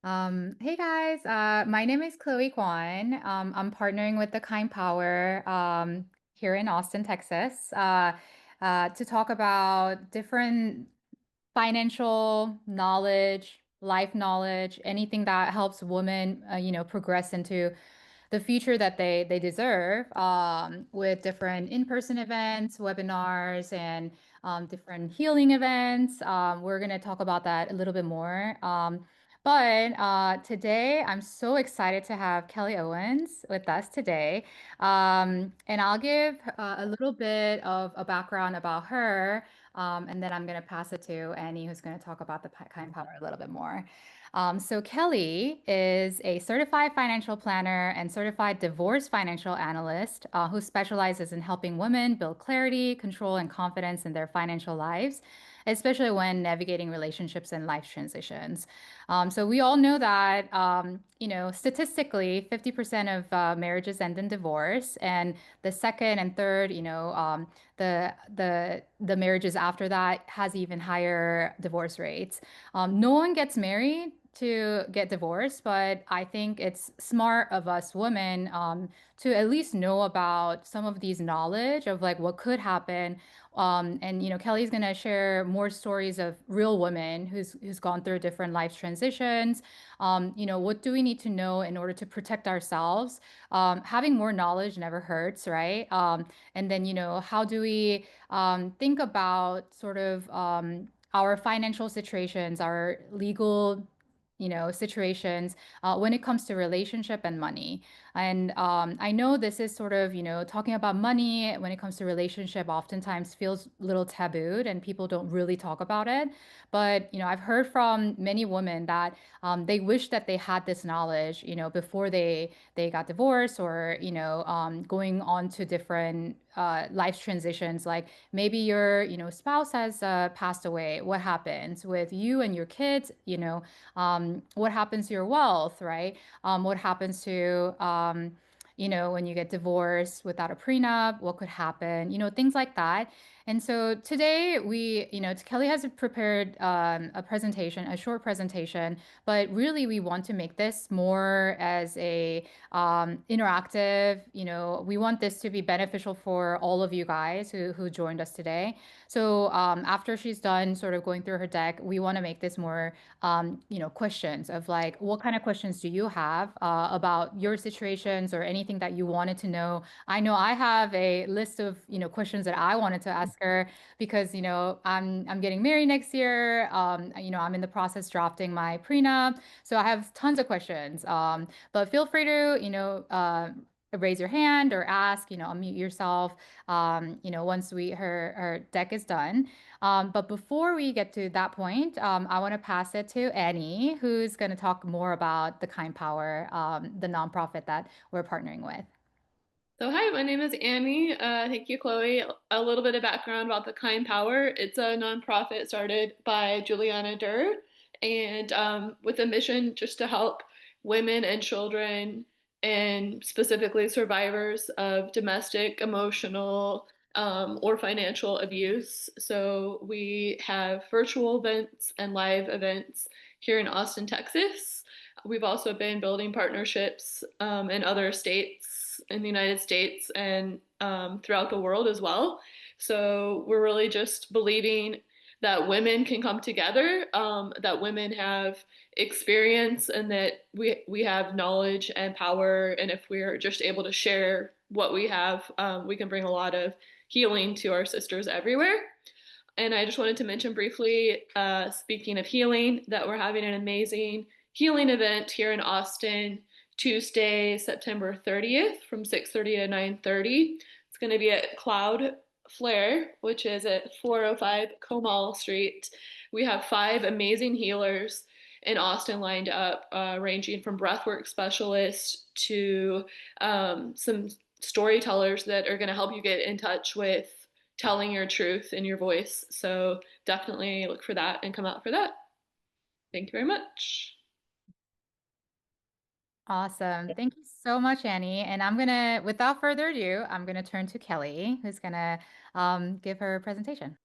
Hey guys, my name is Chloe Kwan. I'm partnering with the Kind Power here in Austin, Texas, to talk about different financial knowledge, life knowledge, anything that helps women, progress into the future that they deserve, with different in-person events, webinars, and different healing events. We're going to talk about that a little bit more. But today, I'm so excited to have Kelly Owens with us today. And I'll give a little bit of a background about her, and then I'm going to pass it to Annie, who's going to talk about the Kind Power a little bit more. So Kelly is a certified financial planner and certified divorce financial analyst who specializes in helping women build clarity, control, and confidence in their financial lives, especially when navigating relationships and life transitions. So we all know that, statistically, 50% of marriages end in divorce, and the second and third, the marriages after that has even higher divorce rates. No one gets married to get divorced, but I think it's smart of us women to at least know about some of these knowledge of like what could happen. And Kelly's gonna share more stories of real women who's gone through different life transitions. What do we need to know in order to protect ourselves? Having more knowledge never hurts, right? And then, how do we think about sort of our financial situations, our legal, situations when it comes to relationship and money. And I know this is sort of, talking about money when it comes to relationship oftentimes feels a little tabooed and people don't really talk about it. But, I've heard from many women that they wish that they had this knowledge, before they got divorced or, going on to different life transitions. Like maybe your, spouse has passed away. What happens with you and your kids? What happens to your wealth, right? What happens to, when you get divorced without a prenup, what could happen, things like that. And so today Kelly has prepared a presentation, a short presentation, but really we want to make this more as a interactive, we want this to be beneficial for all of you guys who joined us today. So after she's done sort of going through her deck, we want to make this more questions of like, what kind of questions do you have about your situations or anything that you wanted to know? I know I have a list of, questions that I wanted to ask her because, I'm getting married next year. I'm in the process drafting my prenup. So I have tons of questions. But feel free to, raise your hand or ask, unmute yourself, once her deck is done. But before we get to that point, I want to pass it to Annie, who's going to talk more about the Kind Power, the nonprofit that we're partnering with. So, hi, my name is Annie. Thank you, Chloe. A little bit of background about the Kind Power. It's a nonprofit started by Juliana Durr and with a mission just to help women and children and specifically survivors of domestic, emotional, or financial abuse. So, we have virtual events and live events here in Austin, Texas. We've also been building partnerships in other states in the United States and throughout the world as well. So we're really just believing that women can come together, that women have experience, and that we have knowledge and power. And if we're just able to share what we have, we can bring a lot of healing to our sisters everywhere. And I just wanted to mention briefly, speaking of healing, that we're having an amazing healing event here in Austin Tuesday, September 30th from 6:30 to 9:30. It's going to be at Cloud Flare, which is at 405 Comal Street. We have five amazing healers in Austin lined up, ranging from breathwork specialists to some storytellers that are going to help you get in touch with telling your truth in your voice. So definitely look for that and come out for that. Thank you very much. Awesome. Thank you so much, Annie. And without further ado, I'm gonna turn to Kelly, who's gonna give her presentation.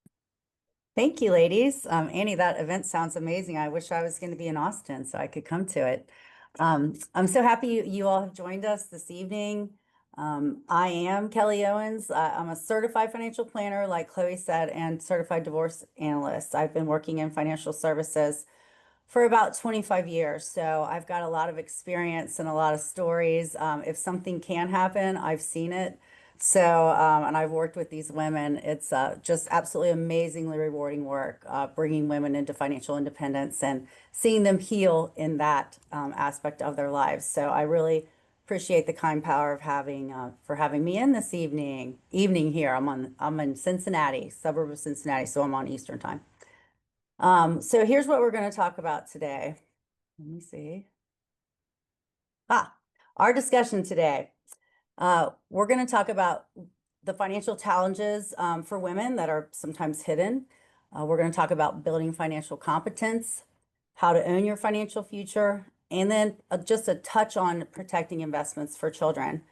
Thank you, ladies. Annie, that event sounds amazing. I wish I was going to be in Austin so I could come to it. I'm so happy you all have joined us this evening. I am Kelly Owens. I'm a certified financial planner, like Chloe said, and certified divorce analyst. I've been working in financial services for about 25 years. So I've got a lot of experience and a lot of stories. If something can happen, I've seen it. And I've worked with these women. It's just absolutely amazingly rewarding work, bringing women into financial independence and seeing them heal in that aspect of their lives. So I really appreciate the kind power of for having me in this evening here. I'm in Cincinnati, suburb of Cincinnati, so I'm on Eastern time. So here's what we're going to talk about today. Let me see. Ah, our discussion today. We're going to talk about the financial challenges for women that are sometimes hidden. We're going to talk about building financial competence, how to own your financial future, and then just a touch on protecting investments for children.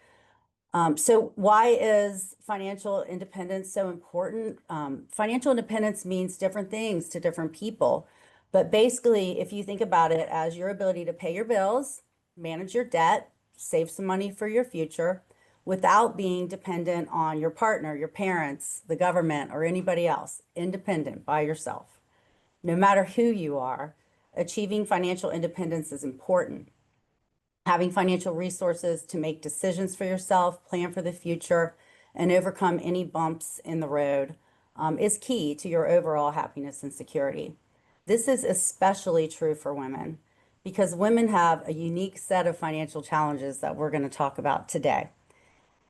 So why is financial independence so important? Financial independence means different things to different people. But basically, if you think about it as your ability to pay your bills, manage your debt, save some money for your future without being dependent on your partner, your parents, the government, or anybody else, independent by yourself. No matter who you are, achieving financial independence is important. Having financial resources to make decisions for yourself, plan for the future, and overcome any bumps in the road is key to your overall happiness and security. This is especially true for women because women have a unique set of financial challenges that we're going to talk about today.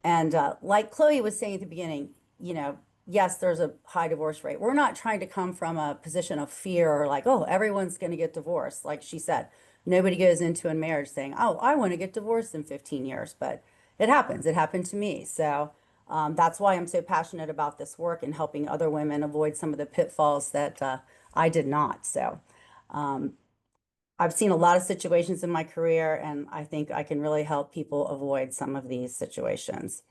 And like Chloe was saying at the beginning, yes, there's a high divorce rate. We're not trying to come from a position of fear or like, oh, everyone's going to get divorced. Like she said, nobody goes into a marriage saying, oh, I want to get divorced in 15 years. But it happens. It happened to me. So that's why I'm so passionate about this work and helping other women avoid some of the pitfalls that I did not. So I've seen a lot of situations in my career, and I think I can really help people avoid some of these situations.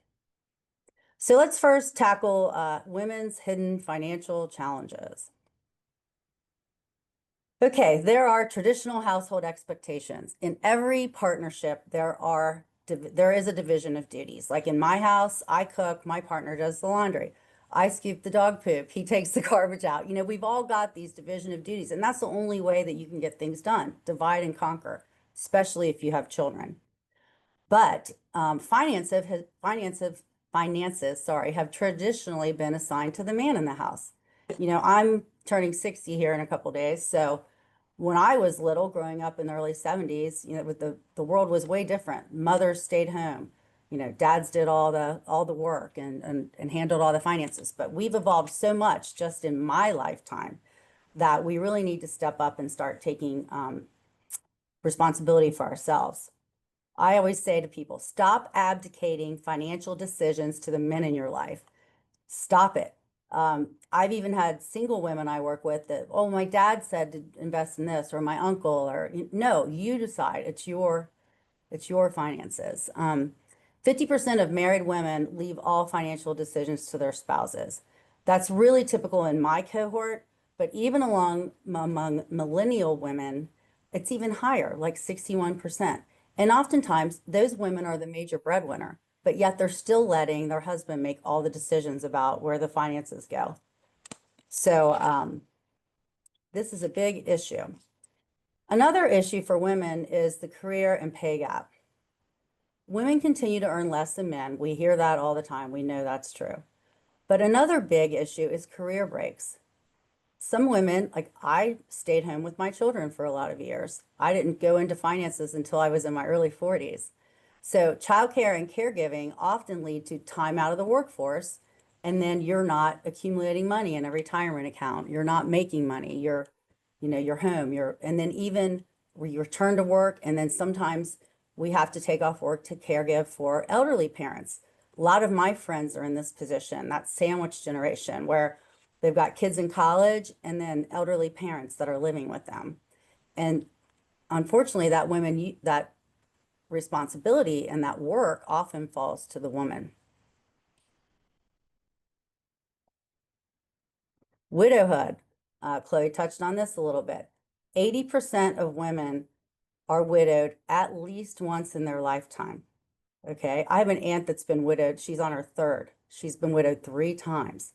So let's first tackle women's hidden financial challenges. Okay, there are traditional household expectations. In every partnership, there is a division of duties. Like in my house, I cook, my partner does the laundry. I scoop the dog poop, he takes the garbage out. We've all got these division of duties, and that's the only way that you can get things done. Divide and conquer, especially if you have children. But finances, sorry, have traditionally been assigned to the man in the house. I'm turning 60 here in a couple days, so when I was little, growing up in the early 70s, with the world was way different. Mothers stayed home. Dads did all the work and handled all the finances. But we've evolved so much just in my lifetime that we really need to step up and start taking responsibility for ourselves. I always say to people, stop abdicating financial decisions to the men in your life. Stop it. I've even had single women I work with that, oh, my dad said to invest in this, or my uncle, or no, you decide. It's your finances. 50% of married women leave all financial decisions to their spouses. That's really typical in my cohort, but even among millennial women, it's even higher, like 61%. And oftentimes, those women are the major breadwinner, but yet they're still letting their husband make all the decisions about where the finances go. So this is a big issue. Another issue for women is the career and pay gap. Women continue to earn less than men. We hear that all the time. We know that's true. But another big issue is career breaks. Some women, like I stayed home with my children for a lot of years. I didn't go into finances until I was in my early 40s. So childcare and caregiving often lead to time out of the workforce, and then you're not accumulating money in a retirement account. You're not making money. You're home. And then even you return to work, and then sometimes we have to take off work to caregive for elderly parents. A lot of my friends are in this position, that sandwich generation, where they've got kids in college and then elderly parents that are living with them. And unfortunately, that responsibility and that work often falls to the woman. Widowhood. Chloe touched on this a little bit. 80% of women are widowed at least once in their lifetime. Okay. I have an aunt that's been widowed. She's on her third. She's been widowed 3 times.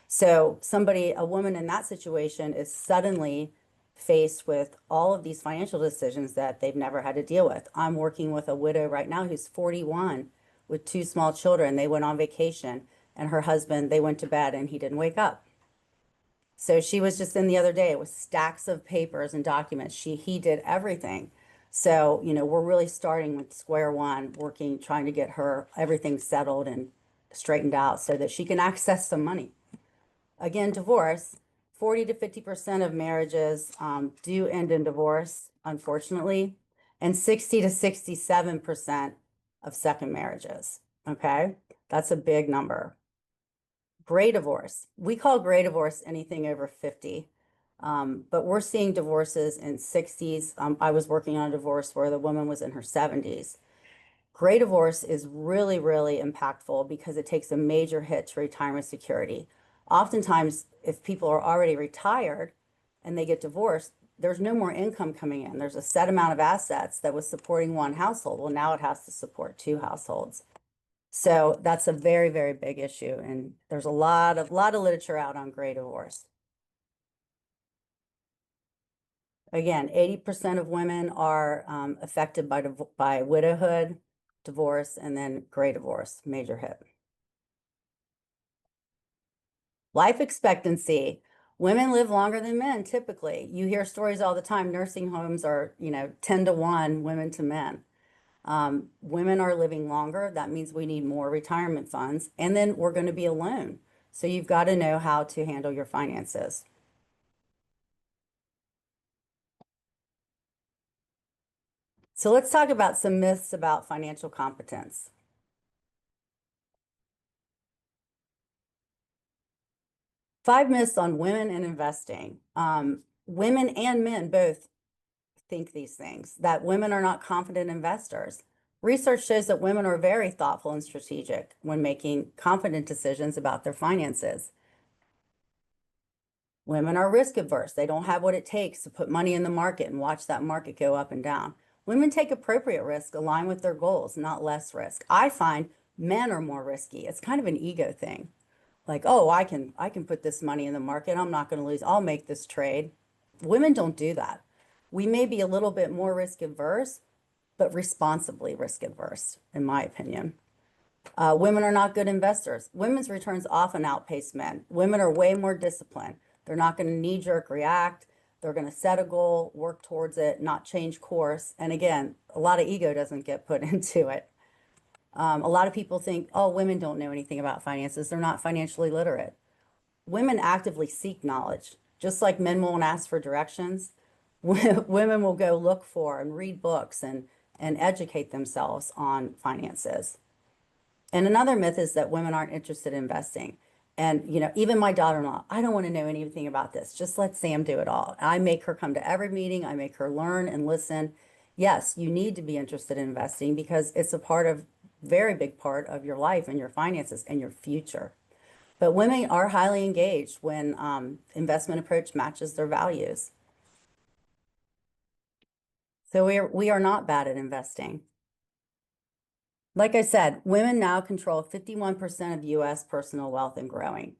So a woman in that situation is suddenly faced with all of these financial decisions that they've never had to deal with. I'm working with a widow right now who's 41 with 2 small children. They went on vacation and her husband, they went to bed and he didn't wake up. So she was just in the other day with stacks of papers and documents. He did everything. So, we're really starting with square one, working, trying to get her everything settled and straightened out so that she can access some money. Again, divorce, 40 to 50% of marriages do end in divorce, unfortunately, and 60 to 67% of second marriages. Okay, that's a big number. Gray divorce. We call gray divorce anything over 50. But we're seeing divorces in 60s. I was working on a divorce where the woman was in her 70s. Gray divorce is really, really impactful because it takes a major hit to retirement security. Oftentimes, if people are already retired and they get divorced, there's no more income coming in. There's a set amount of assets that was supporting one household. Well, now it has to support 2 households. So that's a very, very big issue. And there's a lot of literature out on gray divorce. Again, 80% of women are affected by widowhood, divorce, and then gray divorce, major hit. Life expectancy. Women live longer than men, typically. You hear stories all the time. Nursing homes are, 10 to 1 women to men. Women are living longer. That means we need more retirement funds. And then we're going to be alone. So you've got to know how to handle your finances. So let's talk about some myths about financial competence. Five myths on women and investing. Women and men both think these things, that women are not confident investors. Research shows that women are very thoughtful and strategic when making confident decisions about their finances. Women are risk averse. They don't have what it takes to put money in the market and watch that market go up and down. Women take appropriate risk aligned with their goals, not less risk. I find men are more risky. It's kind of an ego thing. Like, oh, I can put this money in the market. I'm not going to lose. I'll make this trade. Women don't do that. We may be a little bit more risk averse, but responsibly risk averse, in my opinion. Women are not good investors. Women's returns often outpace men. Women are way more disciplined. They're not going to knee-jerk react. They're going to set a goal, work towards it, not change course. And again, a lot of ego doesn't get put into it. A lot of people think, oh, women don't know anything about finances. They're not financially literate. Women actively seek knowledge. Just like men won't ask for directions, women will go look for and read books and educate themselves on finances. And another myth is that women aren't interested in investing. And, even my daughter-in-law, I don't want to know anything about this. Just let Sam do it all. I make her come to every meeting. I make her learn and listen. Yes, you need to be interested in investing because it's very big part of your life and your finances and your future. But women are highly engaged when investment approach matches their values. So we are not bad at investing. Like I said, women now control 51% of US personal wealth and growing.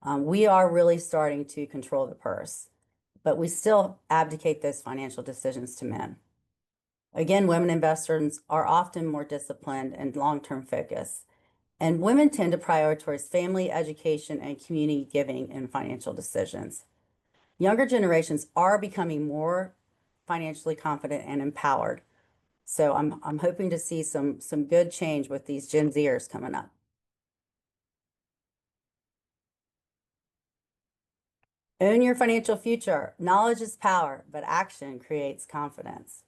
We are really starting to control the purse, but we still abdicate those financial decisions to men. Again, women investors are often more disciplined and long-term focused. And women tend to prioritize family, education, and community giving in financial decisions. Younger generations are becoming more financially confident and empowered. So I'm hoping to see some good change with these Gen Zers coming up. Own your financial future. Knowledge is power, but action creates confidence.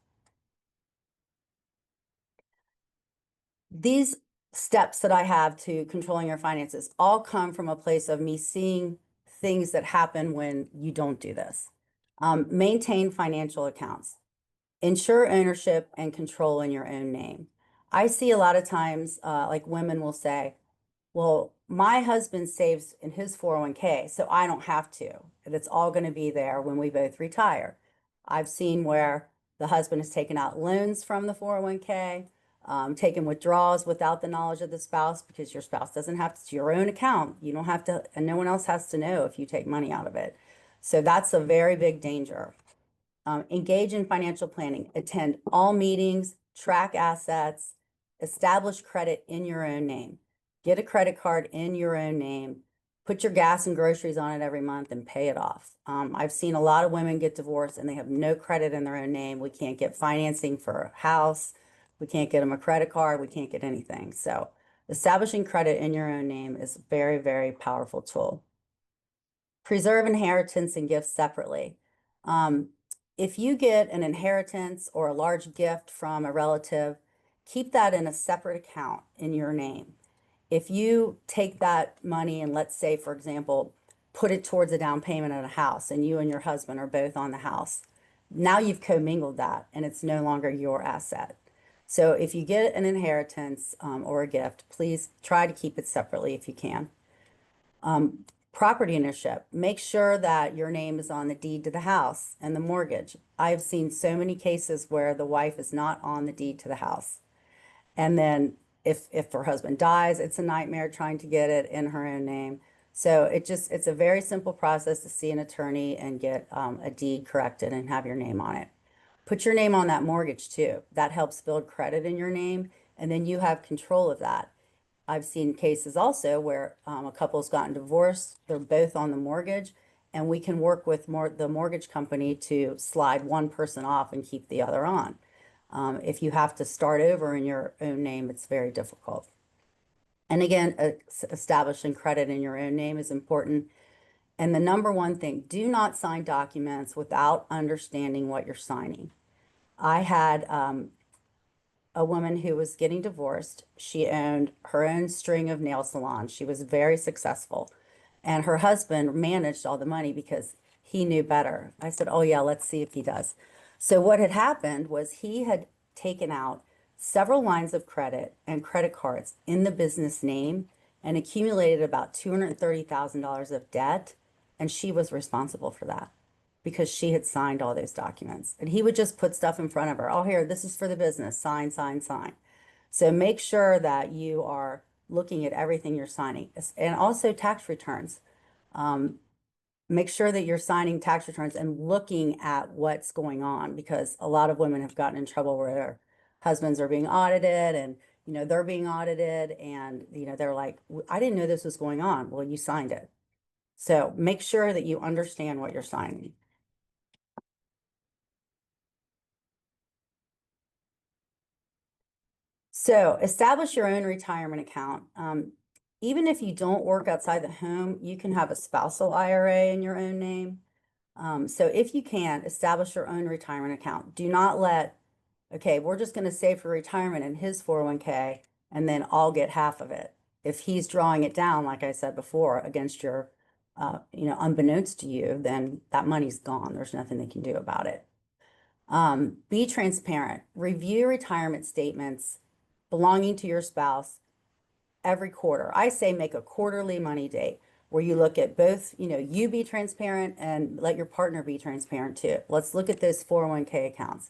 These steps that I have to controlling your finances all come from a place of me seeing things that happen when you don't do this. Maintain financial accounts. Ensure ownership and control in your own name. I see a lot of times, like women will say, Well, my husband saves in his 401k, so I don't have to. And it's all going to be there when we both retire. I've seen where the husband has taken out loans from the 401k, taken withdrawals without the knowledge of the spouse because your spouse doesn't have to, it's your own account. You don't have to, and no one else has to know if you take money out of it. So that's a very big danger. Engage in financial planning, attend all meetings, track assets, establish credit in your own name. Get a credit card in your own name, put your gas and groceries on it every month and pay it off. I've seen a lot of women get divorced and they have no credit in their own name. We can't get financing for a house. We can't get them a credit card. We can't get anything. So establishing credit in your own name is a very, very powerful tool. Preserve inheritance and gifts separately. If you get an inheritance or a large gift from a relative, keep that in a separate account in your name. If you take that money and let's say, for example, put it towards a down payment on a house and you and your husband are both on the house, now you've commingled that and it's no longer your asset. So if you get an inheritance or a gift, please try to keep it separately if you can. Property ownership, make sure that your name is on the deed to the house and the mortgage. I've seen so many cases where the wife is not on the deed to the house. And then if her husband dies, it's a nightmare trying to get it in her own name. So it's a very simple process to see an attorney and get a deed corrected and have your name on it. Put your name on that mortgage too. That helps build credit in your name, and then you have control of that. I've seen cases also where a couple's gotten divorced, they're both on the mortgage, and we can work with the mortgage company to slide one person off and keep the other on. If you have to start over in your own name, it's very difficult. And again, establishing credit in your own name is important. And the number one thing, do not sign documents without understanding what you're signing. I had a woman who was getting divorced. She owned her own string of nail salons. She was very successful. And her husband managed all the money because he knew better. I said, oh, yeah, let's see if he does. So what had happened was he had taken out several lines of credit and credit cards in the business name and accumulated about $230,000 of debt. And she was responsible for that because she had signed all those documents. And he would just put stuff in front of her. Oh, here, this is for the business. Sign, sign, sign. So make sure that you are looking at everything you're signing. And also tax returns. Make sure that you're signing tax returns and looking at what's going on, because a lot of women have gotten in trouble where their husbands are being audited and they're being audited and they're like, I didn't know this was going on. Well, you signed it. So make sure that you understand what you're signing. So establish your own retirement account. Even if you don't work outside the home, you can have a spousal IRA in your own name. So if you can, establish your own retirement account. Do not let, okay, we're just going to save for retirement in his 401k and then I'll get half of it. If he's drawing it down, like I said before, against your, unbeknownst to you, then that money's gone. There's nothing they can do about it. Be transparent. Review retirement statements belonging to your spouse every quarter. I say make a quarterly money date where you look at both, you be transparent and let your partner be transparent too. Let's look at those 401k accounts.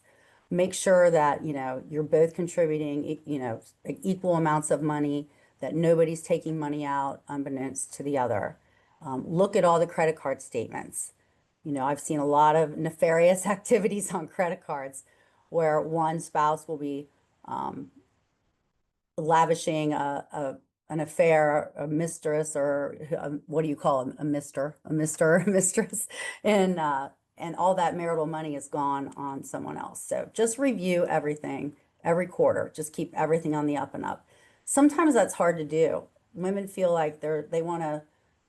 Make sure that, you're both contributing, equal amounts of money, that nobody's taking money out unbeknownst to the other. Look at all the credit card statements. I've seen a lot of nefarious activities on credit cards where one spouse will be lavishing an affair, a mistress, or what do you call them? A mister, a mistress, and all that marital money is gone on someone else. So just review everything every quarter. Just keep everything on the up and up. Sometimes that's hard to do. Women feel like they want to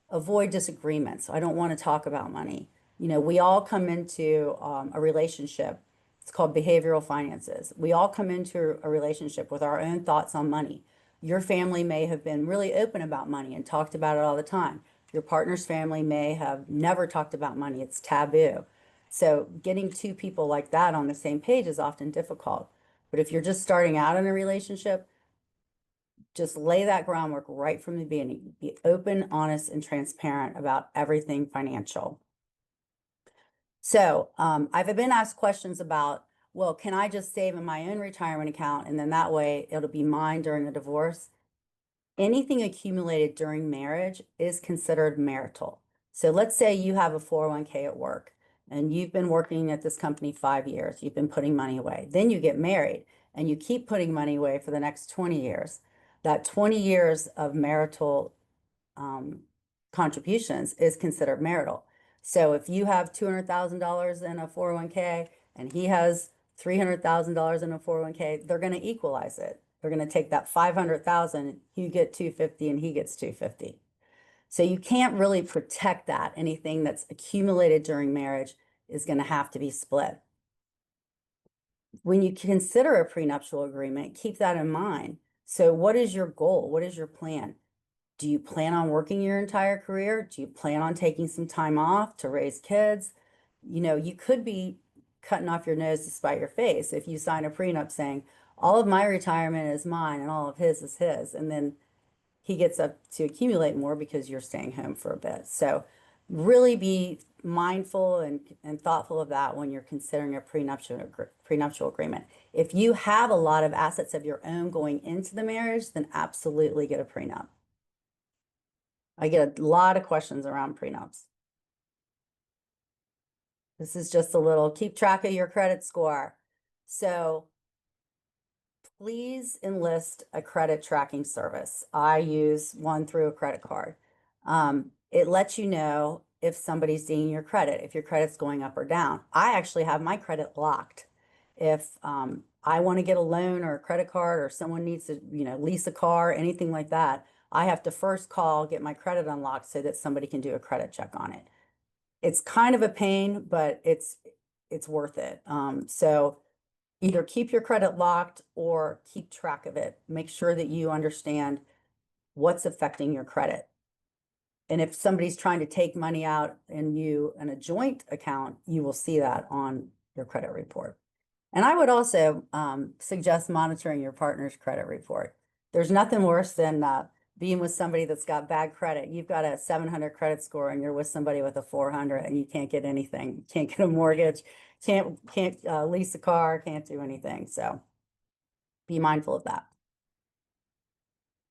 avoid disagreements. I don't want to talk about money. We all come into a relationship. It's called behavioral finances. We all come into a relationship with our own thoughts on money. Your family may have been really open about money and talked about it all the time. Your partner's family may have never talked about money. It's taboo. So getting two people like that on the same page is often difficult. But if you're just starting out in a relationship, just lay that groundwork right from the beginning. Be open, honest, and transparent about everything financial. So I've been asked questions about, well, can I just save in my own retirement account and then that way it'll be mine during a divorce? Anything accumulated during marriage is considered marital. So let's say you have a 401k at work and you've been working at this company 5 years, you've been putting money away. Then you get married and you keep putting money away for the next 20 years. That 20 years of marital contributions is considered marital. So if you have $200,000 in a 401k and he has $300,000 in a 401k, they're going to equalize it. They're going to take that 500,000, you get 250 and he gets 250. So you can't really protect that. Anything that's accumulated during marriage is going to have to be split. When you consider a prenuptial agreement, keep that in mind. So what is your goal? What is your plan? Do you plan on working your entire career? Do you plan on taking some time off to raise kids? You know, you could be cutting off your nose to spite your face if you sign a prenup saying, all of my retirement is mine and all of his is his. And then he gets up to accumulate more because you're staying home for a bit. So really be mindful and thoughtful of that when you're considering a prenuptial agreement. If you have a lot of assets of your own going into the marriage, then absolutely get a prenup. I get a lot of questions around prenups. This is just a little keep track of your credit score. So please enlist a credit tracking service. I use one through a credit card. It lets you know if somebody's seeing your credit, if your credit's going up or down. I actually have my credit locked. If I want to get a loan or a credit card or someone needs to, lease a car, anything like that, I have to first call, get my credit unlocked so that somebody can do a credit check on it. It's kind of a pain, but it's worth it. So either keep your credit locked or keep track of it. Make sure that you understand what's affecting your credit. And if somebody's trying to take money out in a joint account, you will see that on your credit report. And I would also suggest monitoring your partner's credit report. There's nothing worse than being with somebody that's got bad credit. You've got a 700 credit score and you're with somebody with a 400 and you can't get anything. You can't get a mortgage, can't lease a car, can't do anything. So be mindful of that.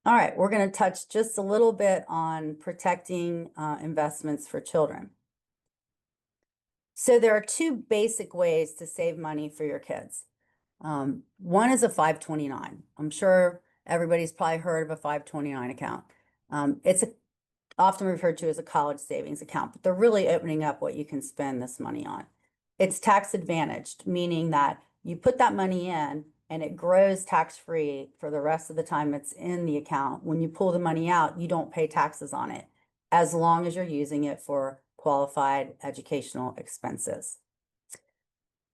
All right, we're going to touch just a little bit on protecting investments for children. So there are two basic ways to save money for your kids. One is a 529. I'm sure everybody's probably heard of a 529 account. It's often referred to as a college savings account, but they're really opening up what you can spend this money on. It's tax advantaged, meaning that you put that money in and it grows tax-free for the rest of the time it's in the account. When you pull the money out, you don't pay taxes on it as long as you're using it for qualified educational expenses.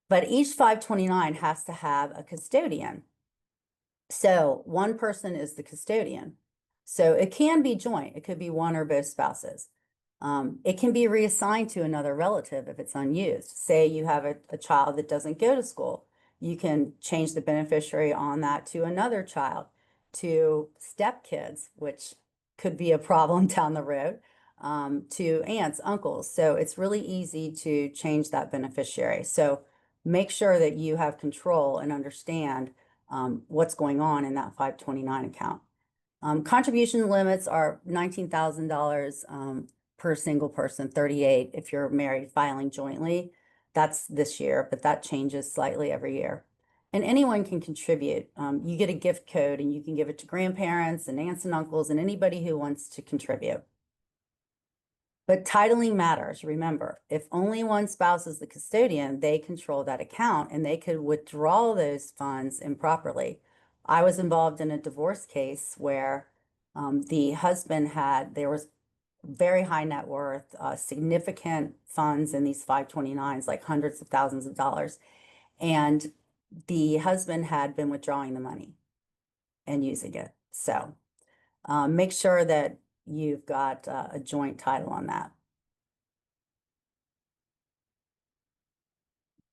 But each 529 has to have a custodian. So one person is the custodian. So it can be joint. It could be one or both spouses. It can be reassigned to another relative if it's unused. Say you have a child that doesn't go to school. You can change the beneficiary on that to another child, to stepkids, which could be a problem down the road, to aunts, uncles. So it's really easy to change that beneficiary. So make sure that you have control and understand what's going on in that 529 account. Contribution limits are $19,000 per single person, 38 if you're married filing jointly. That's this year, but that changes slightly every year. And anyone can contribute. You get a gift code and you can give it to grandparents and aunts and uncles and anybody who wants to contribute. But titling matters. Remember, if only one spouse is the custodian, they control that account and they could withdraw those funds improperly. I was involved in a divorce case where the husband there was very high net worth, significant funds in these 529s, like hundreds of thousands of dollars. And the husband had been withdrawing the money and using it. So make sure that you've got a joint title on that.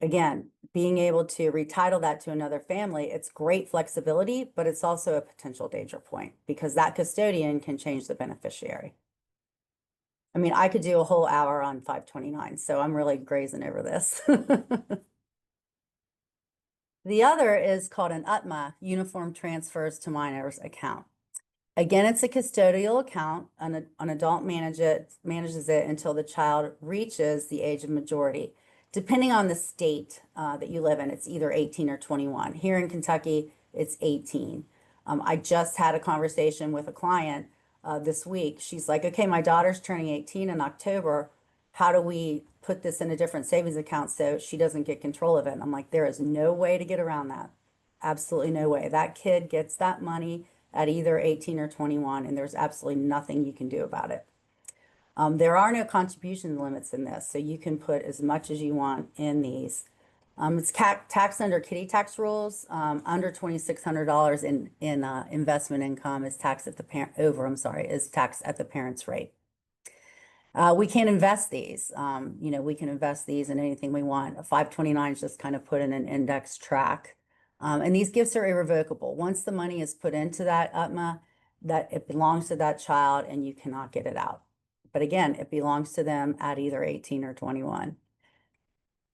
Again, being able to retitle that to another family, it's great flexibility, but it's also a potential danger point because that custodian can change the beneficiary. I mean, I could do a whole hour on 529, so I'm really grazing over this. The other is called an UTMA, Uniform Transfers to Minors account. Again, it's a custodial account. An adult manages it until the child reaches the age of majority. Depending on the state that you live in, it's either 18 or 21. Here in Kentucky, it's 18. I just had a conversation with a client this week. She's like, okay, my daughter's turning 18 in October. How do we put this in a different savings account so she doesn't get control of it? And I'm like, there is no way to get around that. Absolutely no way. That kid gets that money at either 18 or 21, and there's absolutely nothing you can do about it. There are no contribution limits in this, so you can put as much as you want in these. It's taxed under kitty tax rules. Under $2,600 in investment income is taxed at the parent is taxed at the parent's rate. We can invest these. We can invest these in anything we want. A 529 is just kind of put in an index track. And these gifts are irrevocable. Once the money is put into that UTMA, that it belongs to that child and you cannot get it out. But again, it belongs to them at either 18 or 21.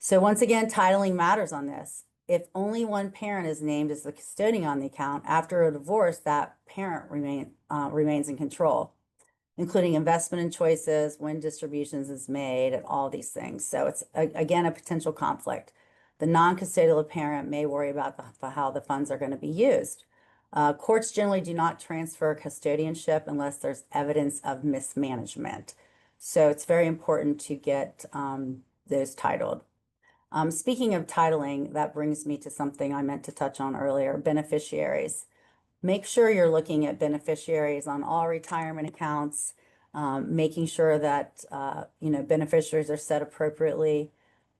So once again, titling matters on this. If only one parent is named as the custodian on the account, after a divorce, that parent remains in control, including investment and choices, when distributions is made, and all these things. So it's, again, a potential conflict. The non-custodial parent may worry about how the funds are going to be used. Courts generally do not transfer custodianship unless there's evidence of mismanagement. So it's very important to get those titled. Speaking of titling, that brings me to something I meant to touch on earlier, beneficiaries. Make sure you're looking at beneficiaries on all retirement accounts, making sure that beneficiaries are set appropriately,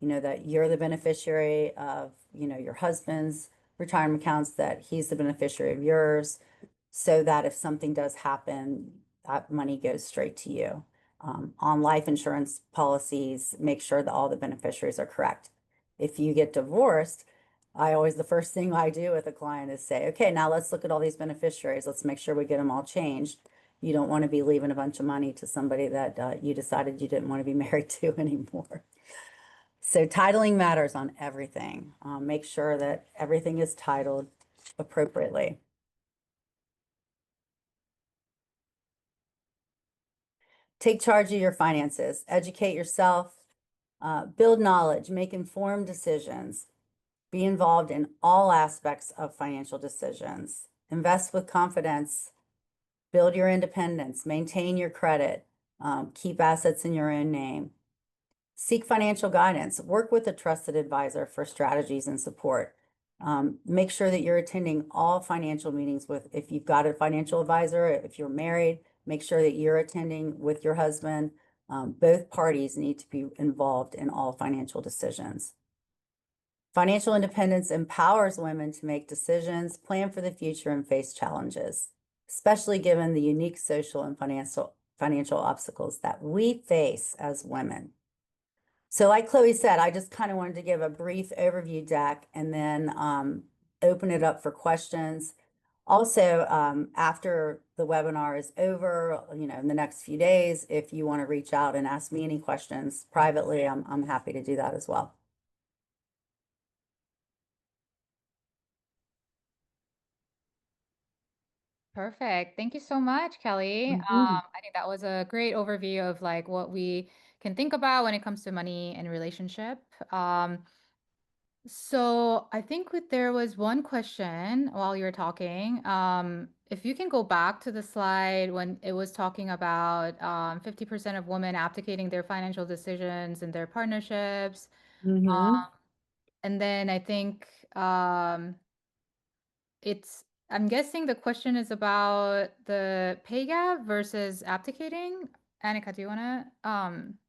that you're the beneficiary of your husband's retirement accounts, that he's the beneficiary of yours, so that if something does happen, that money goes straight to you. On life insurance policies, make sure that all the beneficiaries are correct. If you get divorced, the first thing I do with a client is say, okay, now let's look at all these beneficiaries. Let's make sure we get them all changed. You don't want to be leaving a bunch of money to somebody that you decided you didn't want to be married to anymore. So titling matters on everything. Make sure that everything is titled appropriately. Take charge of your finances. Educate yourself. Build knowledge. Make informed decisions. Be involved in all aspects of financial decisions. Invest with confidence. Build your independence. Maintain your credit. Keep assets in your own name. Seek financial guidance. Work with a trusted advisor for strategies and support. Make sure that you're attending all financial meetings if you've got a financial advisor, if you're married, make sure that you're attending with your husband. Both parties need to be involved in all financial decisions. Financial independence empowers women to make decisions, plan for the future, and face challenges, especially given the unique social and financial obstacles that we face as women. So like Chloe said, I just kind of wanted to give a brief overview deck and then open it up for questions. Also, after the webinar is over, in the next few days, if you want to reach out and ask me any questions privately, I'm happy to do that as well. Perfect. Thank you so much, Kelly. I think that was a great overview of like what we can think about when it comes to money and relationship. So I think there was one question while you were talking. If you can go back to the slide when it was talking about 50% of women abdicating their financial decisions in their partnerships. Mm-hmm. And then I think I'm guessing the question is about the pay gap versus abdicating. Annika, do you want to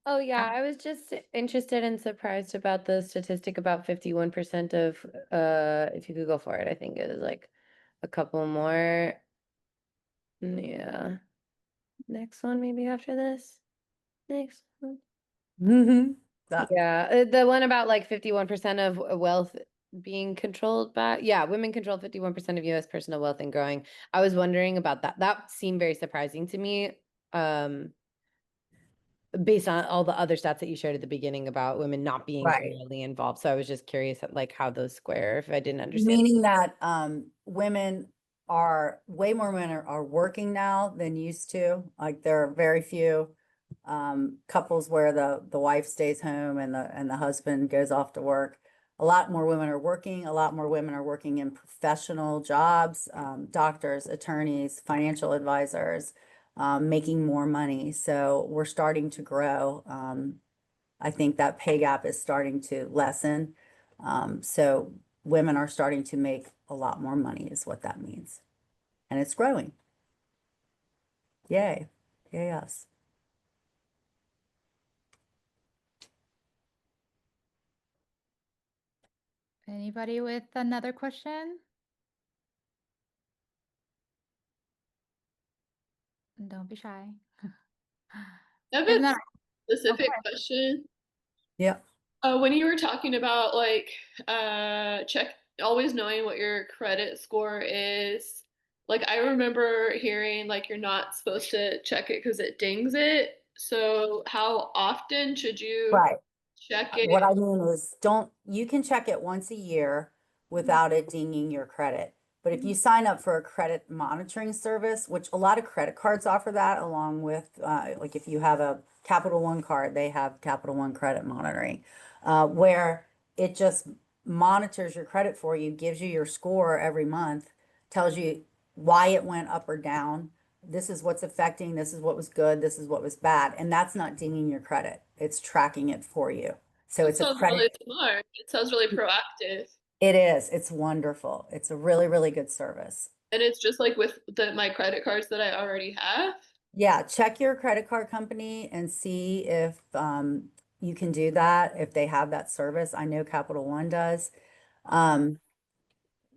Oh yeah, I was just interested and surprised about the statistic about 51% of if you could go for it, I think it is like a couple more. Yeah. Next one maybe after this. Next one. Mm-hmm. That, Yeah, the one about like 51% of wealth being controlled by, yeah, women control 51% of US personal wealth and growing. I was wondering about that. That seemed very surprising to me, based on all the other stats that you showed at the beginning about women not being right. politically involved. So I was just curious at like how those square, if I didn't understand. Meaning that women are way more women are working now than used to. Like there are very few couples where the wife stays home and the husband goes off to work. A lot more women are working. A lot more women are working in professional jobs, doctors, attorneys, financial advisors, making more money. So we're starting to grow. I think that pay gap is starting to lessen. So women are starting to make a lot more money is what that means. And it's growing. Yay. Yay, yes. Anybody with another question? Don't be shy. I have If a not, okay. specific question. Yep. When you were talking about like check always knowing what your credit score is, like I remember hearing like you're not supposed to check it because it dings it. So how often should you Right. check What it? I mean is you can check it once a year without it dinging your credit. But if you sign up for a credit monitoring service, which a lot of credit cards offer that, along with like if you have a Capital One card, they have Capital One credit monitoring, where it just monitors your credit for you, gives you your score every month, tells you why it went up or down. This is what's affecting, this is what was good, this is what was bad. And that's not dinging your credit. It's tracking it for you. So That it's a sounds really credit. smart. It sounds really proactive. It is. It's wonderful. It's a really, really good service. And it's just like with my credit cards that I already have. Yeah, check your credit card company and see if you can do that, if they have that service. I know Capital One does. Um,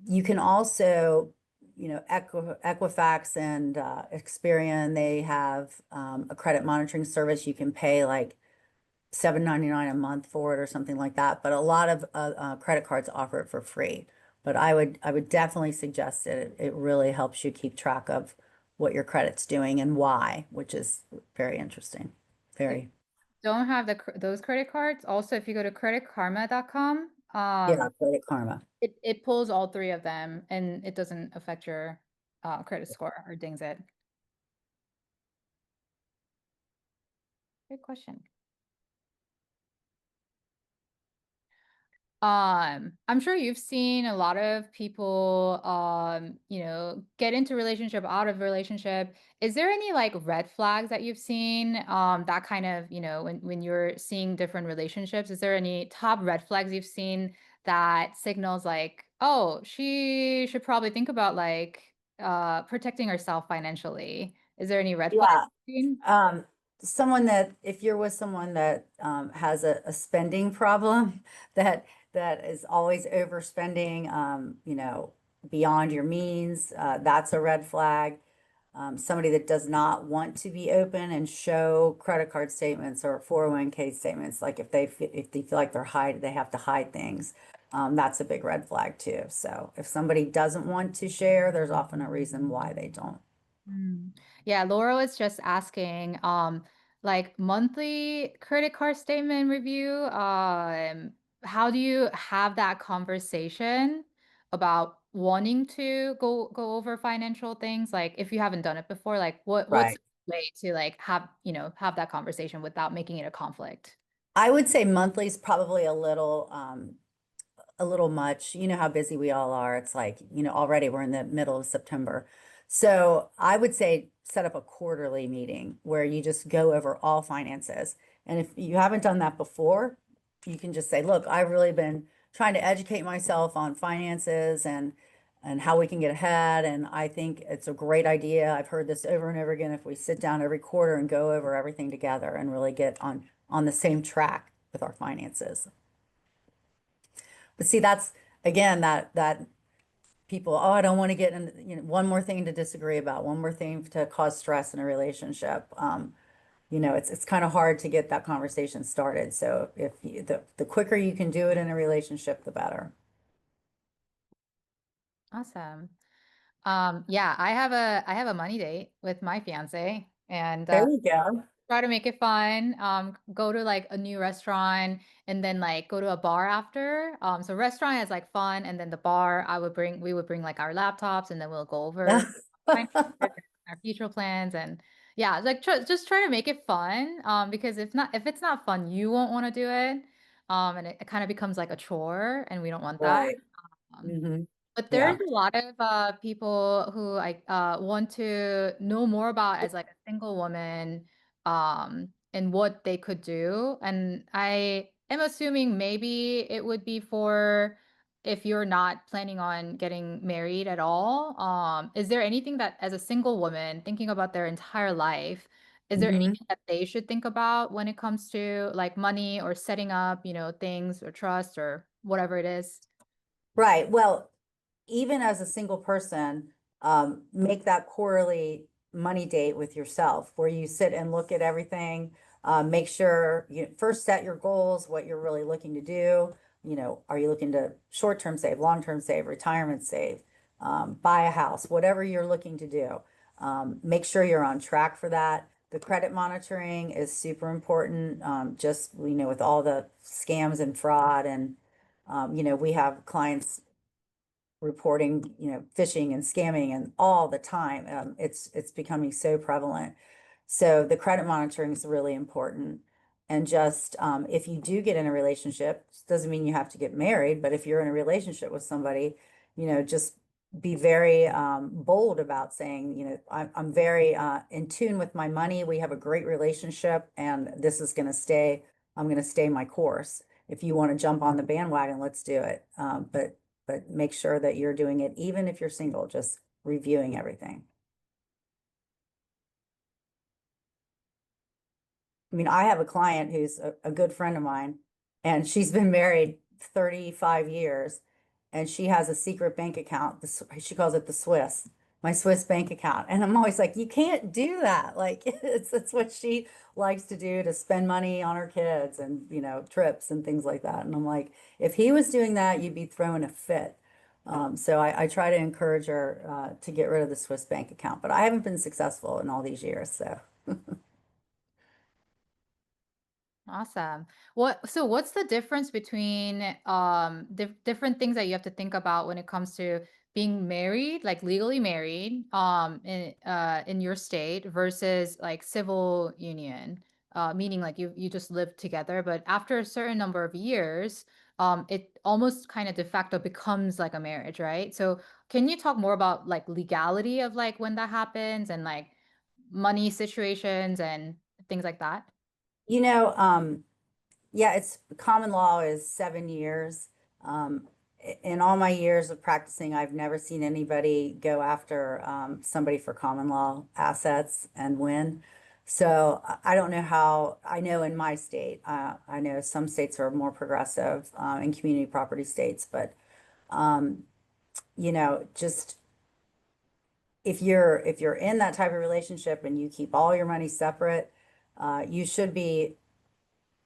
you can also, Equifax and Experian, they have a credit monitoring service. You can pay like $7.99 a month for it or something like that. But a lot of credit cards offer it for free. But I would definitely suggest it. It really helps you keep track of what your credit's doing and why, which is very interesting. Very, Don't have those credit cards. Also, if you go to creditkarma.com, yeah, Credit Karma. it pulls all three of them and it doesn't affect your credit score or dings it. Good question. I'm sure you've seen a lot of people, get into relationship, out of relationship. Is there any like red flags that you've seen, that kind of, when you're seeing different relationships, is there any top red flags you've seen that signals like, oh, she should probably think about like, protecting herself financially? Is there any red flags Yeah. you've seen? Um, someone that if you're with someone that has a spending problem that is always overspending, beyond your means, that's a red flag. Somebody that does not want to be open and show credit card statements or 401k statements, like if they feel like they have to hide things, that's a big red flag too. So if somebody doesn't want to share, there's often a reason why they don't. Mm. Yeah, Laura was just asking, like monthly credit card statement review. How do you have that conversation about wanting to go over financial things? Like if you haven't done it before, like what's Right. the way to like have that conversation without making it a conflict? I would say monthly is probably a little much. You know how busy we all are. It's like, already we're in the middle of September. So I would say set up a quarterly meeting where you just go over all finances. And if you haven't done that before, you can just say, look, I've really been trying to educate myself on finances and how we can get ahead. And I think it's a great idea. I've heard this over and over again. If we sit down every quarter and go over everything together and really get on the same track with our finances. But see, that's again that people, oh, I don't want to get in, one more thing to disagree about, one more thing to cause stress in a relationship. it's kind of hard to get that conversation started. So if the quicker you can do it in a relationship, the better. Awesome. Yeah, I have a money date with my fiance, and There you go. try to make it fun. Go to like a new restaurant and then like go to a bar after. So restaurant is like fun, and then the bar we would bring like our laptops, and then we'll go over our future plans, and yeah, like just try to make it fun. Because if it's not fun, you won't want to do it. And it kind of becomes like a chore, and we don't want that. Right. Um, Hmm. but there's Yeah. a lot of people who I want to know more about as like a single woman, and what they could do. And I am assuming maybe it would be for if you're not planning on getting married at all. Is there anything that as a single woman thinking about their entire life, is there Hmm. anything that they should think about when it comes to like money or setting up, things or trust or whatever it is? Right. Well, even as a single person, make that quarterly money date with yourself where you sit and look at everything. Make sure you first set your goals, what you're really looking to do. Are you looking to short-term save, long-term save, retirement save, buy a house, whatever you're looking to do. Make sure you're on track for that. The credit monitoring is super important. Just, with all the scams and fraud and, we have clients reporting, phishing and scamming and all the time. It's becoming so prevalent. So the credit monitoring is really important. And just if you do get in a relationship, doesn't mean you have to get married, but if you're in a relationship with somebody, just be very bold about saying, I'm very in tune with my money. We have a great relationship, and this is going to stay. I'm going to stay my course. If you want to jump on the bandwagon, let's do it. But make sure that you're doing it, even if you're single, just reviewing everything. I mean, I have a client who's a good friend of mine, and she's been married 35 years, and she has a secret bank account. She calls it the Swiss, my Swiss bank account. And I'm always like, you can't do that. Like, it's what she likes to do to spend money on her kids and, trips and things like that. And I'm like, if he was doing that, you'd be throwing a fit. So I try to encourage her to get rid of the Swiss bank account, but I haven't been successful in all these years. So. Awesome. So what's the difference between different things that you have to think about when it comes to being married, like legally married, in your state versus like civil union, meaning like you just live together, but after a certain number of years, it almost kind of de facto becomes like a marriage, right? So can you talk more about like legality of like when that happens and like money situations and things like that? You know, yeah, it's common law is 7 years. Um, in all my years of practicing, I've never seen anybody go after somebody for common law assets and win. So I don't know how, I know in my state, I know some states are more progressive in community property states, but um, just if you're in that type of relationship and you keep all your money separate, you should be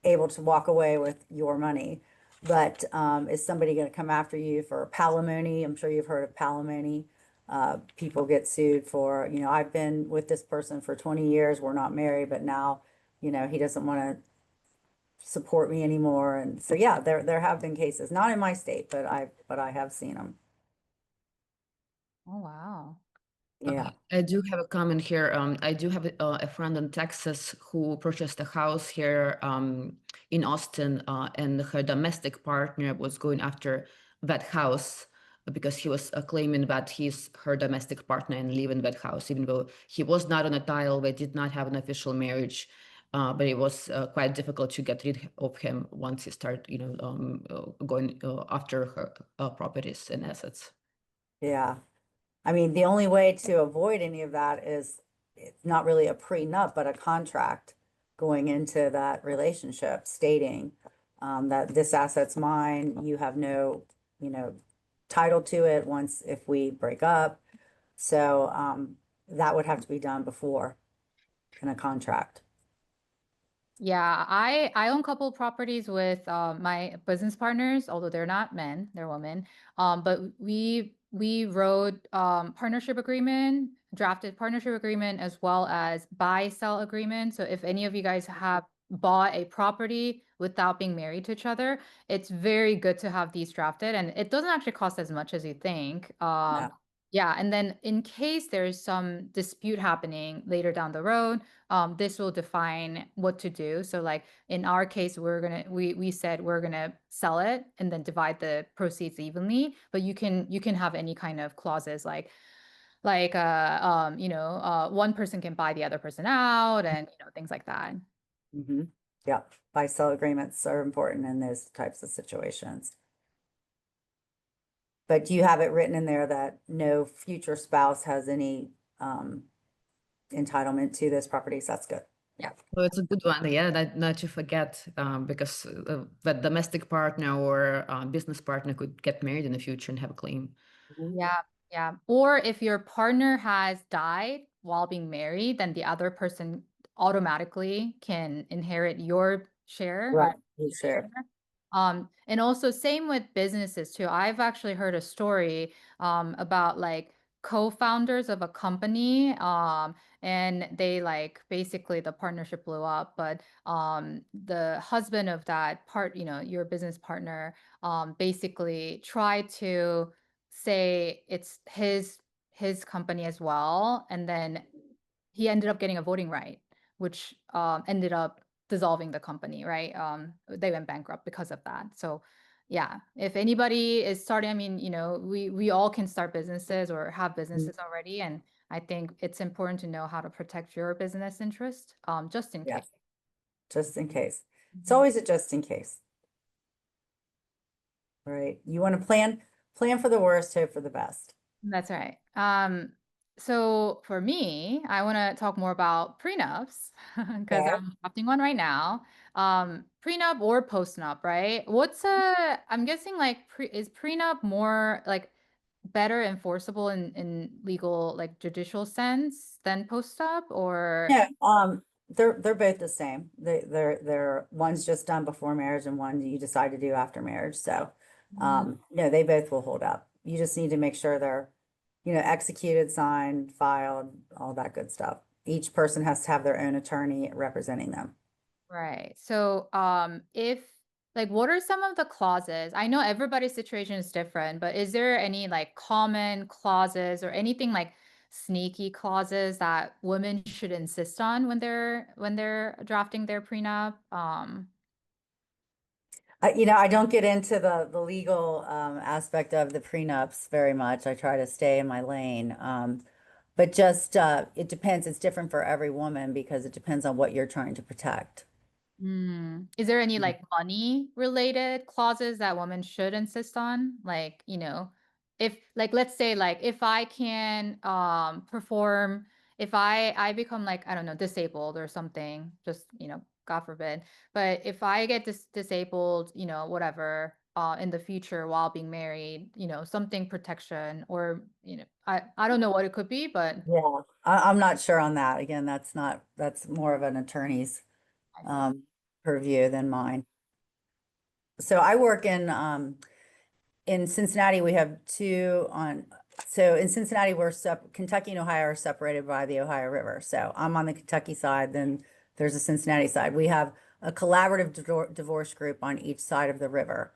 able to walk away with your money. But is somebody going to come after you for palimony? I'm sure you've heard of palimony. People get sued for, I've been with this person for 20 years. We're not married, but now, he doesn't want to support me anymore. And so, yeah, there have been cases, not in my state, but I have seen them. Oh, wow. Yeah. I do have a comment here. I do have a friend in Texas who purchased a house here in Austin, and her domestic partner was going after that house because he was claiming that he's her domestic partner and live in that house, even though he was not on a title. They did not have an official marriage, but it was quite difficult to get rid of him once he started, going after her properties and assets. Yeah. I mean, the only way to avoid any of that is it's not really a prenup, but a contract going into that relationship stating that this asset's mine, you have no, you know, title to it once if we break up. So that would have to be done before in a contract. Yeah, I own a couple properties with my business partners, although they're not men, they're women. But we wrote partnership agreement, drafted partnership agreement as well as buy sell agreement. So if any of you guys have bought a property without being married to each other, it's very good to have these drafted, and it doesn't actually cost as much as you think. Yeah. Yeah, and then in case there's some dispute happening later down the road, this will define what to do. So like in our case, we said we're gonna sell it and then divide the proceeds evenly. But you can have any kind of clauses like one person can buy the other person out and things like that. Mm-hmm. Yeah. Buy-sell agreements are important in those types of situations. But do you have it written in there that no future spouse has any entitlement to those properties? That's good. Yeah. So it's a good one, yeah, not to forget, because the domestic partner or business partner could get married in the future and have a claim. Yeah, yeah. Or if your partner has died while being married, then the other person automatically can inherit your share or Right. You your share. share. And also same with businesses too. I've actually heard a story about like co-founders of a company and they like basically the partnership blew up, but the husband of that part, your business partner basically tried to say it's his company as well, and then he ended up getting a voting right, which ended up dissolving the company, right? They went bankrupt because of that. So yeah, if anybody is starting, I mean, we all can start businesses or have Mm, businesses already, and I think it's important to know how to protect your business interest, just in case. yes, just in case. It's Mhm. always a just in case, right? You want to plan for the worst, hope for the best. That's right. So for me, I want to talk more about prenups because Okay. I'm drafting one right now. Prenup or postnup, right? I'm guessing like is prenup more like better enforceable in legal like judicial sense than postnup or Yeah, they're both the same. They're one's just done before marriage and one you decide to do after marriage. So, Mm, no, they both will hold up. You just need to make sure they're, executed, signed, filed, all that good stuff. Each person has to have their own attorney representing them. right. So, if like, what are some of the clauses? I know everybody's situation is different, but is there any like common clauses or anything like sneaky clauses that women should insist on when they're drafting their prenup? I don't get into the legal aspect of the prenups very much. I try to stay in my lane. But just it depends. It's different for every woman because it depends on what you're trying to protect. Is there any like money related clauses that women should insist on? Like, if like let's say like if I can perform if I become like I don't know disabled or something, just God forbid. But if I get disabled, whatever in the future while being married, something protection or I don't know what it could be, but Yeah, I'm not sure on that. Again, that's more of an attorney's I see. um, purview than mine. So I work in Cincinnati, we have two on. So in Cincinnati, Kentucky and Ohio are separated by the Ohio River. So I'm on the Kentucky side, then there's a Cincinnati side. We have a collaborative divorce group on each side of the river,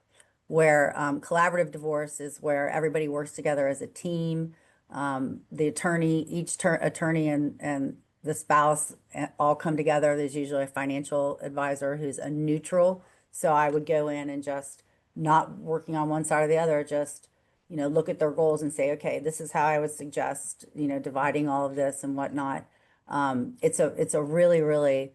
where collaborative divorce is where everybody works together as a team. The attorney, attorney and the spouse all come together. There's usually a financial advisor who's a neutral. So I would go in and just not working on one side or the other, just, look at their goals and say, okay, this is how I would suggest, dividing all of this and whatnot. It's a really, really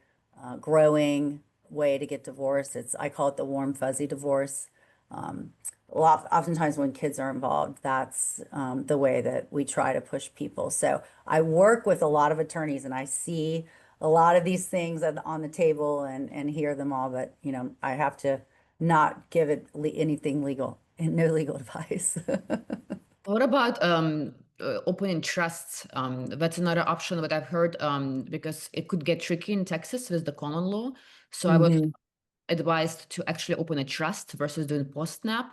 growing way to get divorced. I call it the warm, fuzzy divorce. Um, Oftentimes when kids are involved, that's the way that we try to push people. So I work with a lot of attorneys and I see a lot of these things on the table and hear them all, but I have to not give it anything legal and no legal advice. What about opening trusts. That's another option that I've heard, because it could get tricky in Texas with the common law. So I was Mhm. advised to actually open a trust versus doing post-nap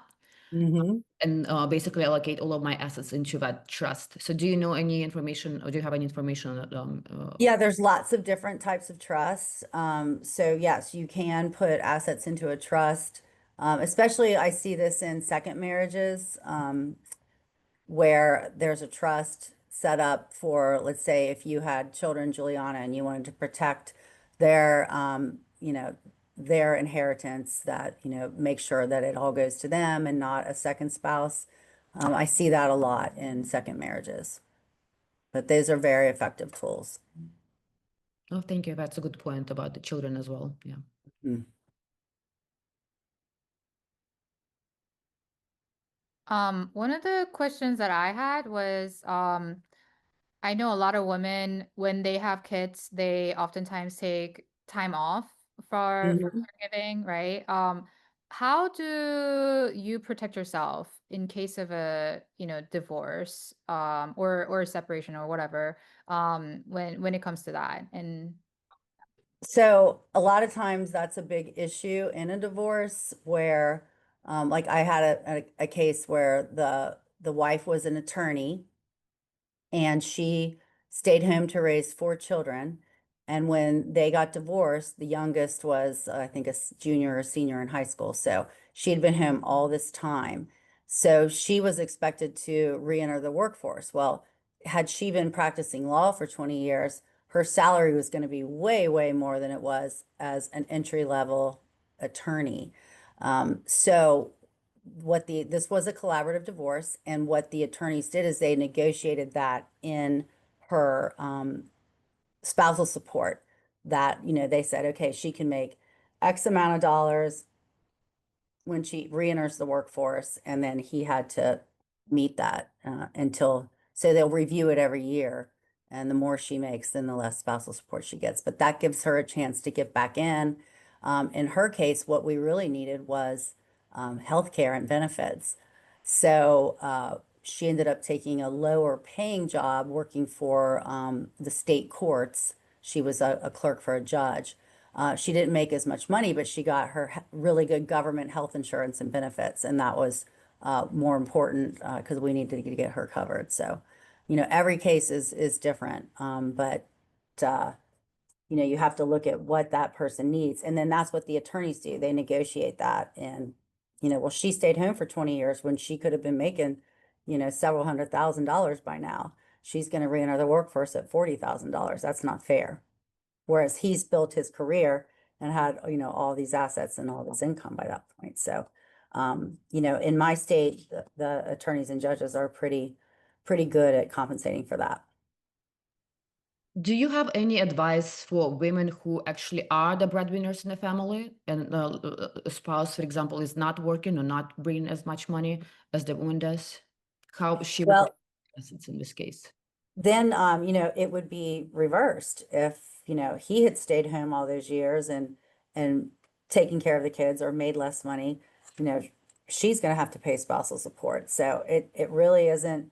Mhm. and basically allocate all of my assets into that trust. So do you know any information, or do you have any information? Yeah, there's lots of different types of trusts. So yes, you can put assets into a trust. Especially I see this in second marriages, where there's a trust set up for, let's say, if you had children, Juliana, and you wanted to protect their, their inheritance, that, make sure that it all goes to them and not a second spouse. I see that a lot in second marriages, but those are very effective tools. Oh, thank you. That's a good point about the children as well. Yeah. Mm. One of the questions that I had was, I know a lot of women, when they have kids, they oftentimes take time off for Mhm. caregiving, right? How do you protect yourself in case of a, divorce, or a separation or whatever, when it comes to that? And So a lot of times that's a big issue in a divorce where, like I had a case where the wife was an attorney and she stayed home to raise four children. And when they got divorced, the youngest was, I think, a junior or senior in high school. So she had been home all this time. So she was expected to re-enter the workforce. Well, had she been practicing law for 20 years, her salary was going to be way, way more than it was as an entry-level attorney. So this was a collaborative divorce, and what the attorneys did is they negotiated that in her spousal support, that they said, okay, she can make X amount of dollars when she re-enters the workforce, and then he had to meet that until, so they'll review it every year, and the more she makes, then the less spousal support she gets. But that gives her a chance to get back in. In her case, what we really needed was health care and benefits. So she ended up taking a lower paying job working for the state courts. She was a clerk for a judge. She didn't make as much money, but she got her really good government health insurance and benefits, and that was more important because we needed to get her covered. So, every case is different, but uh, you have to look at what that person needs, and then that's what the attorneys do. They negotiate that, and well, she stayed home for 20 years when she could have been making, several $100,000 by now. She's going to re-enter the workforce at $40,000. That's not fair. Whereas he's built his career and had, all these assets and all this income by that point. So, in my state, the attorneys and judges are pretty good at compensating for that. Do you have any advice for women who actually are the breadwinners in the family, and a spouse, for example, is not working or not bringing as much money as the woman does? How she would Well, protect assets in this case? then, it would be reversed if, he had stayed home all those years and taken care of the kids or made less money, you know, she's going to have to pay spousal support. So it really isn't,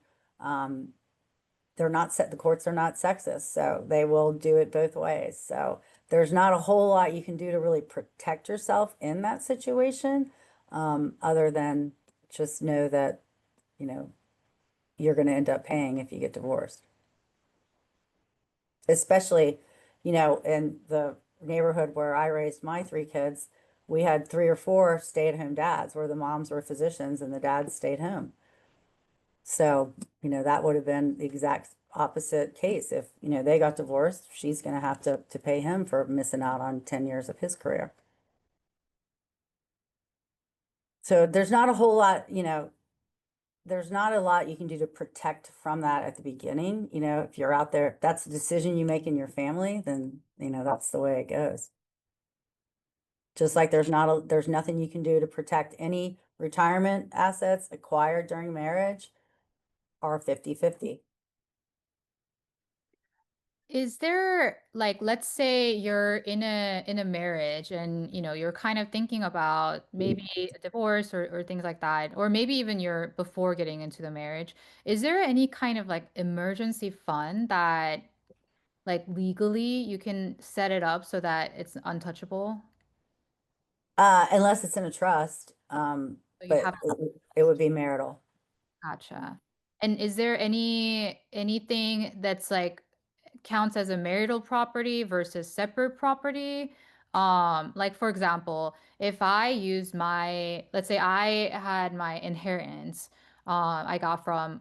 they're not set, the courts are not sexist, so they will do it both ways. So there's not a whole lot you can do to really protect yourself in that situation, other than just know that, you know, you're going to end up paying if you get divorced. Especially, in the neighborhood where I raised my three kids, we had three or four stay-at-home dads where the moms were physicians and the dads stayed home. So, that would have been the exact opposite case. If, they got divorced, she's going to have to pay him for missing out on 10 years of his career. So there's not a whole lot, there's not a lot you can do to protect from that at the beginning. If you're out there, if that's the decision you make in your family, then, that's the way it goes. Just like there's nothing you can do to protect any retirement assets acquired during marriage are 50-50. Is there like, let's say you're in a marriage and you're kind of thinking about maybe a divorce or things like that, or maybe even you're before getting into the marriage. Is there any kind of like emergency fund that like legally you can set it up so that it's untouchable? Unless it's in a trust, So you but have it would be marital. Gotcha. And is there anything that's like counts as a marital property versus separate property? Like for example, if I use let's say I had my inheritance, I got from,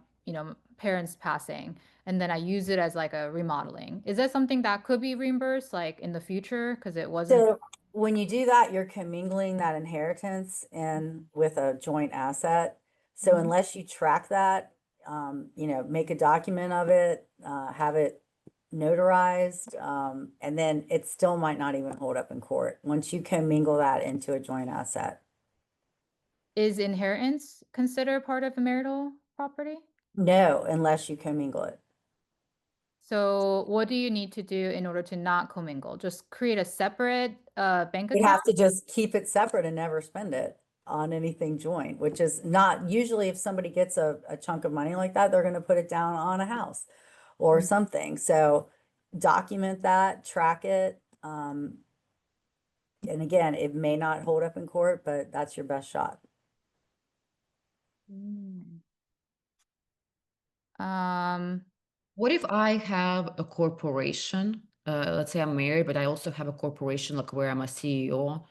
parents passing, and then I use it as like a remodeling. Is that something that could be reimbursed like in the future because it wasn't? So when you do that, you're commingling that inheritance in with a joint asset. So Mhm. unless you track that, make a document of it, have it notarized, and then it still might not even hold up in court once you commingle that into a joint asset. Is inheritance considered part of a marital property? No, unless you commingle it. So what do you need to do in order to not commingle? Just create a separate bank You'd account? have to just keep it separate and never spend it on anything joint, which is not usually if somebody gets a chunk of money like that, they're going to put it down on a house or something. So document that, track it. And again, it may not hold up in court, but that's your best shot. Mm. Um, What if I have a corporation? Let's say I'm married, but I also have a corporation like where I'm a CEO.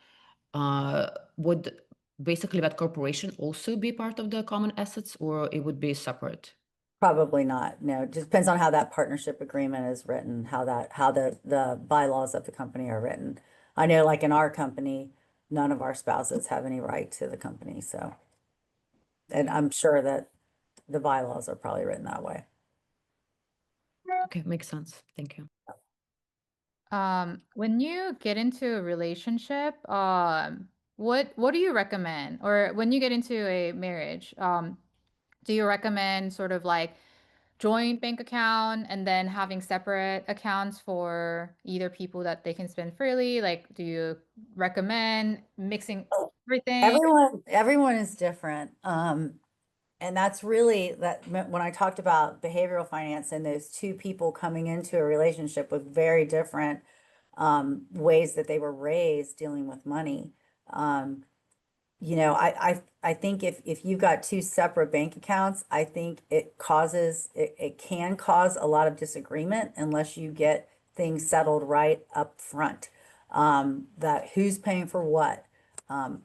Would basically that corporation also be part of the common assets, or it would be separate? Probably not. No, it just depends on how that partnership agreement is written, how the bylaws of the company are written. I know like in our company, none of our spouses have any right to the company, so. And I'm sure that the bylaws are probably written that way. Okay, makes sense. Thank you. when you get into a relationship, what do you recommend? Or when you get into a marriage, do you recommend sort of like joint bank account and then having separate accounts for either people that they can spend freely? Like, do you recommend mixing everything? Everyone is different. And that's really when I talked about behavioral finance and those two people coming into a relationship with very different ways that they were raised dealing with money. Um, I think if you've got two separate bank accounts, I think it can cause a lot of disagreement unless you get things settled right up front. That who's paying for what. Um,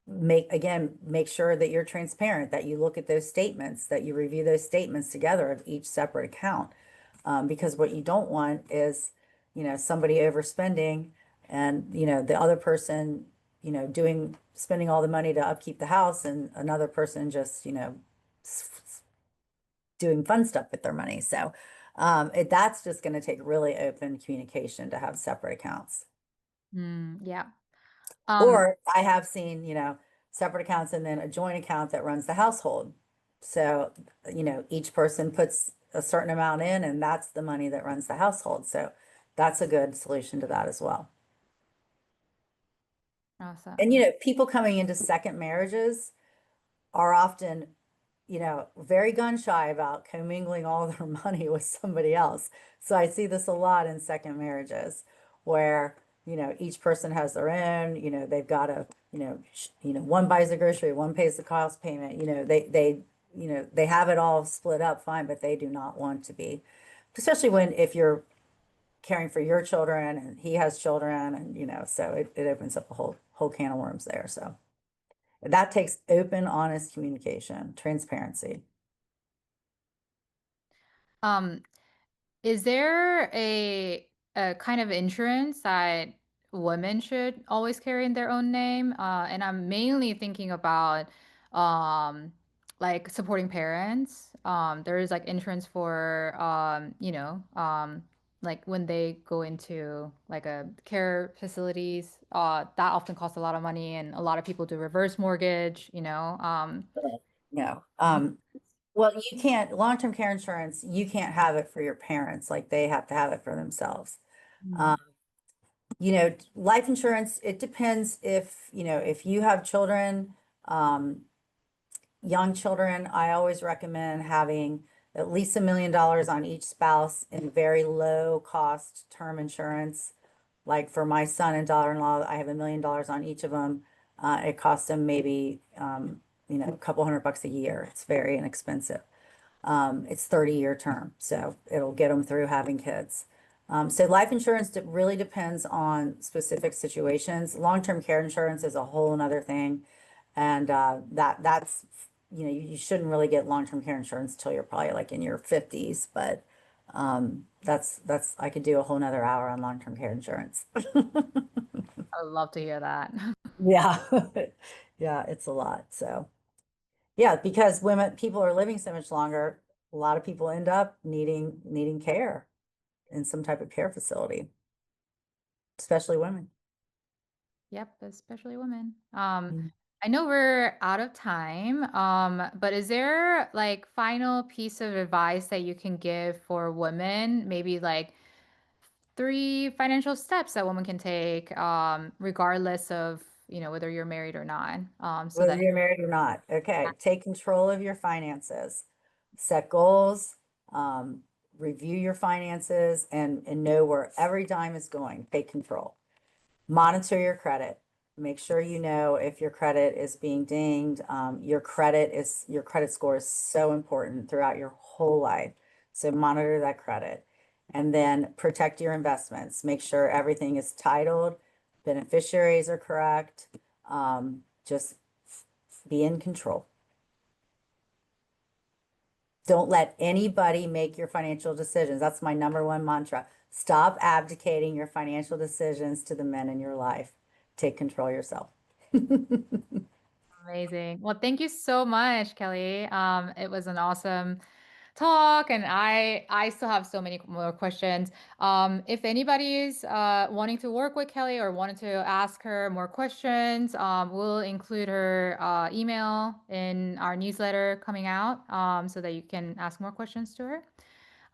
make sure that you're transparent, that you look at those statements, that you review those statements together of each separate account. Because what you don't want is, somebody overspending and, the other person, spending all the money to upkeep the house and another person just, doing fun stuff with their money. So, that's just going to take really open communication to have separate accounts. Yeah. Um, Or I have seen, separate accounts and then a joint account that runs the household. So, each person puts a certain amount in and that's the money that runs the household. So that's a good solution to that as well. awesome. And, people coming into second marriages are often, very gun shy about commingling all their money with somebody else. So I see this a lot in second marriages where, each person has their own, they've got a, one buys the grocery, one pays the cost payment, they have it all split up fine, but they do not want to be, especially if you're caring for your children and he has children and, so it opens up a whole can of worms there. So that takes open, honest communication, transparency. Um, Is there a kind of insurance that women should always carry in their own name? And I'm mainly thinking about like supporting parents. There is like insurance for like when they go into like a care facilities, that often costs a lot of money and a lot of people do reverse mortgage. No. Well, you can't, long-term care insurance, you can't have it for your parents, like they have to have it for themselves. Um, life insurance, it depends if, if you have children, young children, I always recommend having at least $1 million on each spouse in very low cost term insurance. Like for my son and daughter-in-law, I have $1 million on each of them. It costs them maybe, a couple $100 a year. It's very inexpensive. It's 30-year term, so it'll get them through having kids. So life insurance really depends on specific situations. Long-term care insurance is a whole nother thing. And that's, you shouldn't really get long-term care insurance until you're probably like in your 50s, but that's I could do a whole nother hour on long-term care insurance. I would love to hear that. Yeah. Yeah, it's a lot. So yeah, because people are living so much longer, a lot of people end up needing care in some type of care facility, especially women. Yep, especially women. Mm. I know we're out of time, but is there like final piece of advice that you can give for women? Maybe like 3 financial steps that women can take, regardless of, whether you're married or not. So Whether that you're married or not. Okay, take control of your finances, set goals, review your finances, and know where every dime is going. Take control. Monitor your credit. Make sure you know if your credit is being dinged. Your credit score is so important throughout your whole life. So monitor that credit. And then protect your investments. Make sure everything is titled, beneficiaries are correct. Just be in control. Don't let anybody make your financial decisions. That's my #1 mantra. Stop abdicating your financial decisions to the men in your life. Take control yourself. amazing. Well, thank you so much, Kelly. It was an awesome talk, and I still have so many more questions. If anybody is wanting to work with Kelly or wanted to ask her more questions, we'll include her email in our newsletter coming out, so that you can ask more questions to her.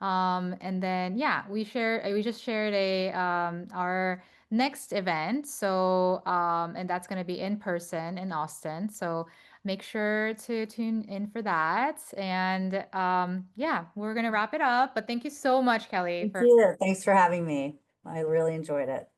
And then yeah, we just shared our next event. So and that's going to be in person in Austin. So make sure to tune in for that. And yeah, we're going to wrap it up. But thank you so much, Kelly, Thank for you. Thanks for having me. I really enjoyed it.